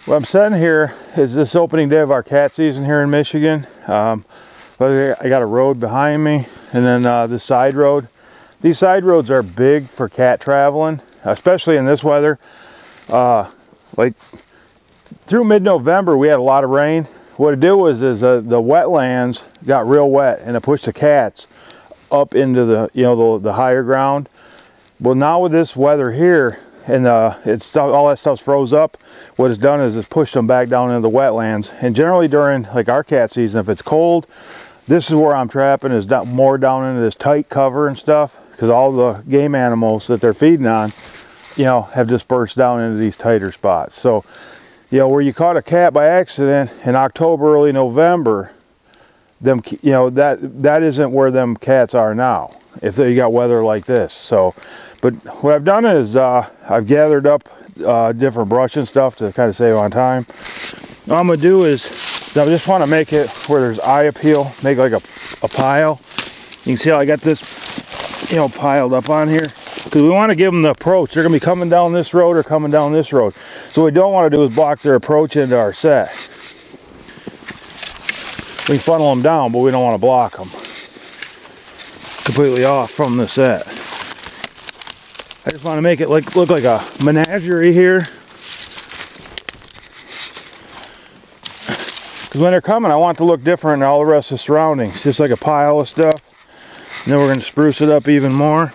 What I'm setting here is this opening day of our cat season here in Michigan. I got a road behind me, and then this side road. These side roads are big for cat traveling, especially in this weather. Like through mid-November, we had a lot of rain. What it did was the wetlands got real wet, and it pushed the cats up into the higher ground. Well, now with this weather here, and all that stuff's froze up, what it's done is it's pushed them back down into the wetlands. And generally during like our cat season, if it's cold, this is where I'm trapping, is more down into this tight cover and stuff, because all the game animals that they're feeding on, have dispersed down into these tighter spots. So, where you caught a cat by accident in October, early November, that isn't where them cats are now, if you got weather like this. So, but what I've done is I've gathered up different brush and stuff to kind of save on time. What I'm gonna do is I just want to make it where there's eye appeal, make like a pile. You can see how I got this piled up on here, because we want to give them the approach. They're gonna be coming down this road or coming down this road. So what we don't want to do is block their approach into our set. We funnel them down, but we don't want to block them completely off from the set. I just want to make it look like a menagerie here. Because when they're coming, I want it to look different than all the rest of the surroundings. Just like a pile of stuff. And then we're going to spruce it up even more.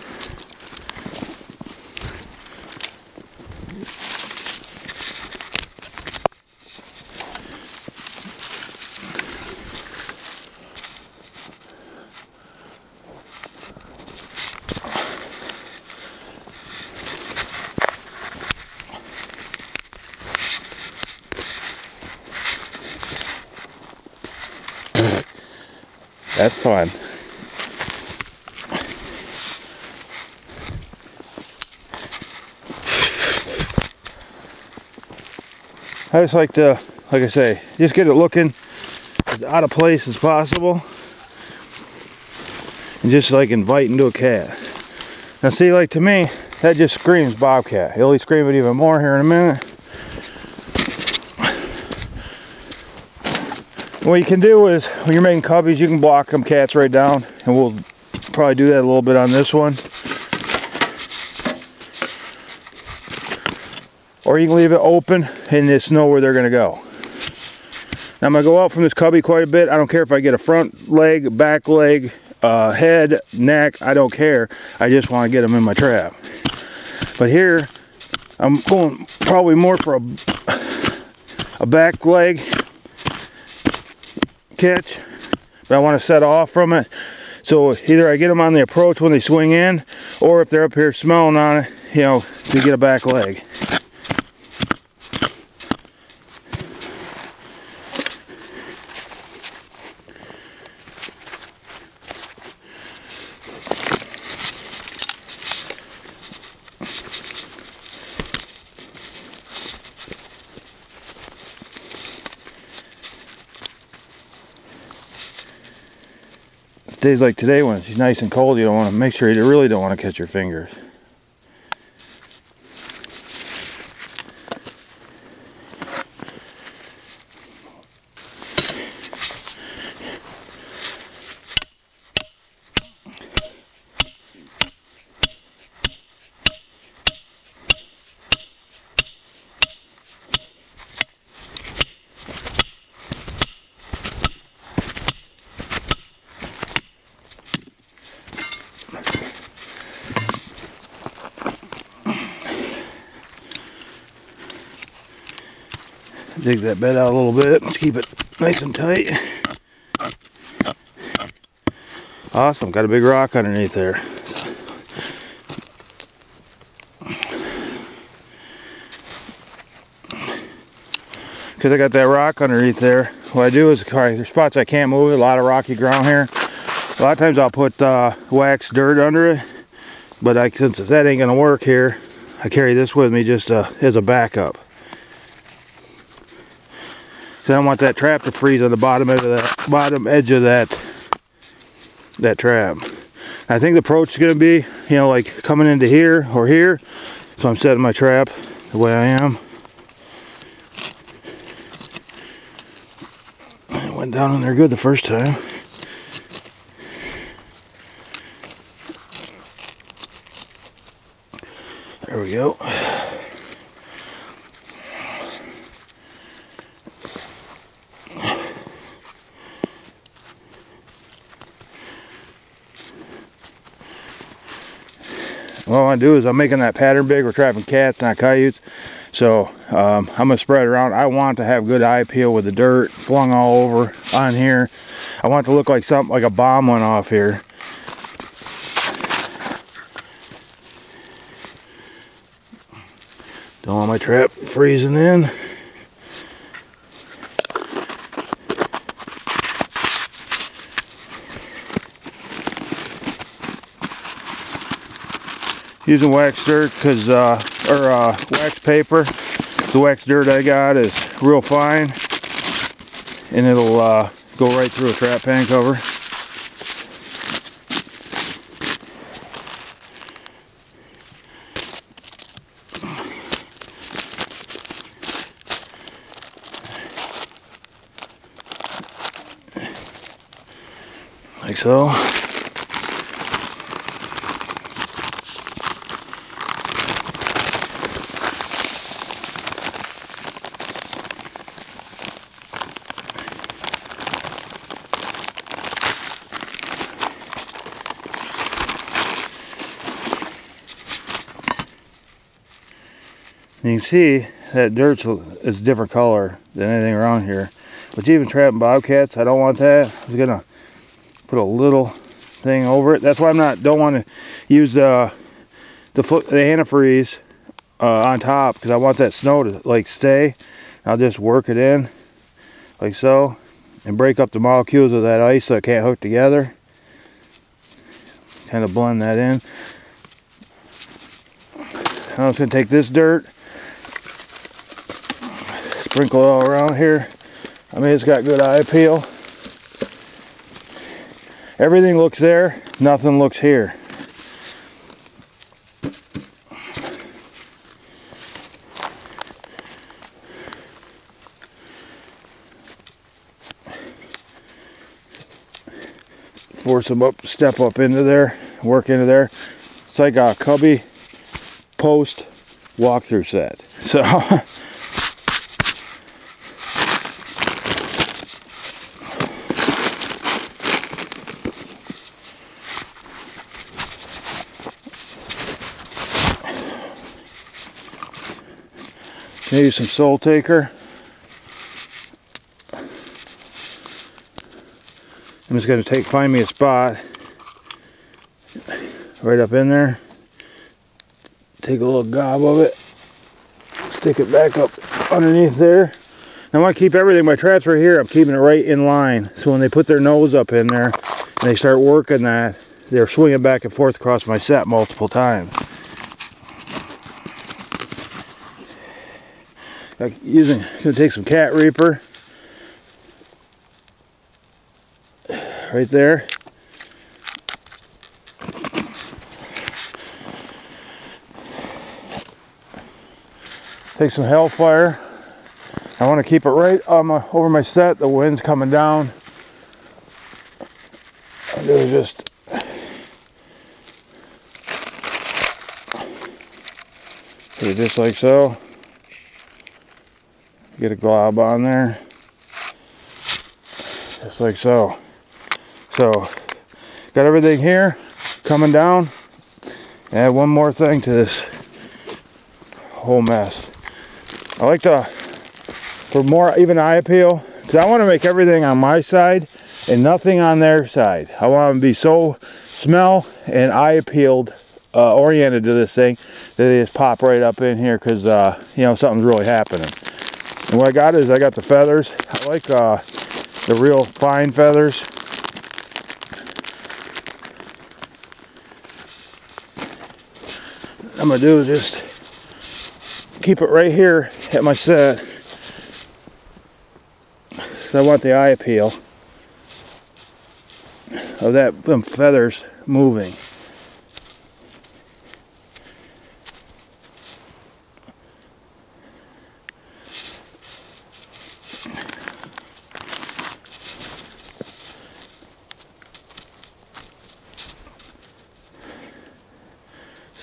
That's fun. I just like to, like I say, just get it looking as out of place as possible, and just like invite into a cat. Now see, like to me, that just screams bobcat. He'll scream it even more here in a minute. What you can do is, when you're making cubbies, you can block them cats right down, and we'll probably do that a little bit on this one. Or you can leave it open and just know where they're going to go. Now I'm going to go out from this cubby quite a bit. I don't care if I get a front leg, back leg, head, neck, I don't care. I just want to get them in my trap. But here, I'm going probably more for a back leg catch, but I want to set off from it. So either I get them on the approach when they swing in, or if they're up here smelling on it, to get a back leg. Days like today, when it's nice and cold, you don't want to make sure you really don't want to catch your fingers. Dig that bed out a little bit. Let's keep it nice and tight. Awesome, got a big rock underneath there. Because I got that rock underneath there, what I do is, there's spots I can't move, a lot of rocky ground here. A lot of times I'll put wax dirt under it, but since that ain't gonna work here, I carry this with me just as a backup. I don't want that trap to freeze on the bottom edge of that trap. I think the approach is going to be, like coming into here or here. So I'm setting my trap the way I am. went down in there good the first time. There we go. What I want to do is I'm making that pattern big. We're trapping cats, not coyotes. So I'm going to spread it around. I want to have good eye appeal with the dirt flung all over on here. I want it to look like something like a bomb went off here. Don't want my trap freezing in. Using wax dirt because, wax paper. The wax dirt I got is real fine, and it'll go right through a trap pan cover. Like so. You can see that dirt is a different color than anything around here. But even trapping bobcats, I don't want that. I'm gonna put a little thing over it. That's why don't want to use the antifreeze on top, because I want that snow to like stay. I'll just work it in like so and break up the molecules of that ice so it can't hook together. Kind of blend that in. I'm just gonna take this dirt, sprinkle it all around here. I mean, it's got good eye appeal. Everything looks there, nothing looks here. Force them up, step up into there, work into there. It's like a cubby post walkthrough set. So maybe some soul taker. I'm just going to find me a spot right up in there. Take a little gob of it, stick it back up underneath there. Now I want to keep everything, my traps right here, I'm keeping it right in line. So when they put their nose up in there and they start working that, they're swinging back and forth across my set multiple times. Going to take some cat reaper right there. Take some Hellfire. I want to keep it right over my set. The wind's coming down. I'll do just put it just like so. Get a glob on there, just like so. So, got everything here coming down. Add one more thing to this whole mess. I like for more even eye appeal, because I want to make everything on my side and nothing on their side. I want them to be so smell and eye appealed, oriented to this thing, that they just pop right up in here, because you know, something's really happening. And what I got is I got the feathers. I like the real fine feathers. What I'm gonna do is just keep it right here at my set. I want the eye appeal of them feathers moving.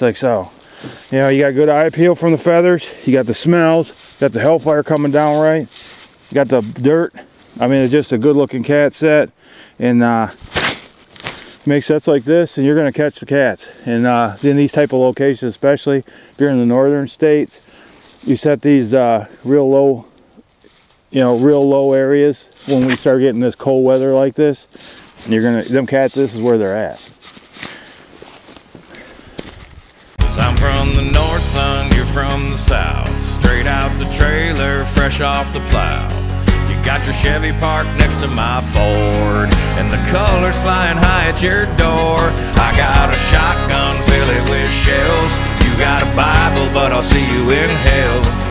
just like so. You know, you got good eye appeal from the feathers, you got the smells, got the hellfire coming down right, you got the dirt. I mean, it's just a good looking cat set, and make sets like this and you're going to catch the cats. And in these type of locations, especially if you're in the northern states, you set these real low, you know, real low areas when we start getting this cold weather like this, and you're gonna, them cats, this is where they're at. I'm from the north, son, you're from the south. Straight out the trailer, fresh off the plow. You got your Chevy parked next to my Ford, and the colors flying high at your door. I got a shotgun, fill it with shells. You got a Bible, but I'll see you in hell.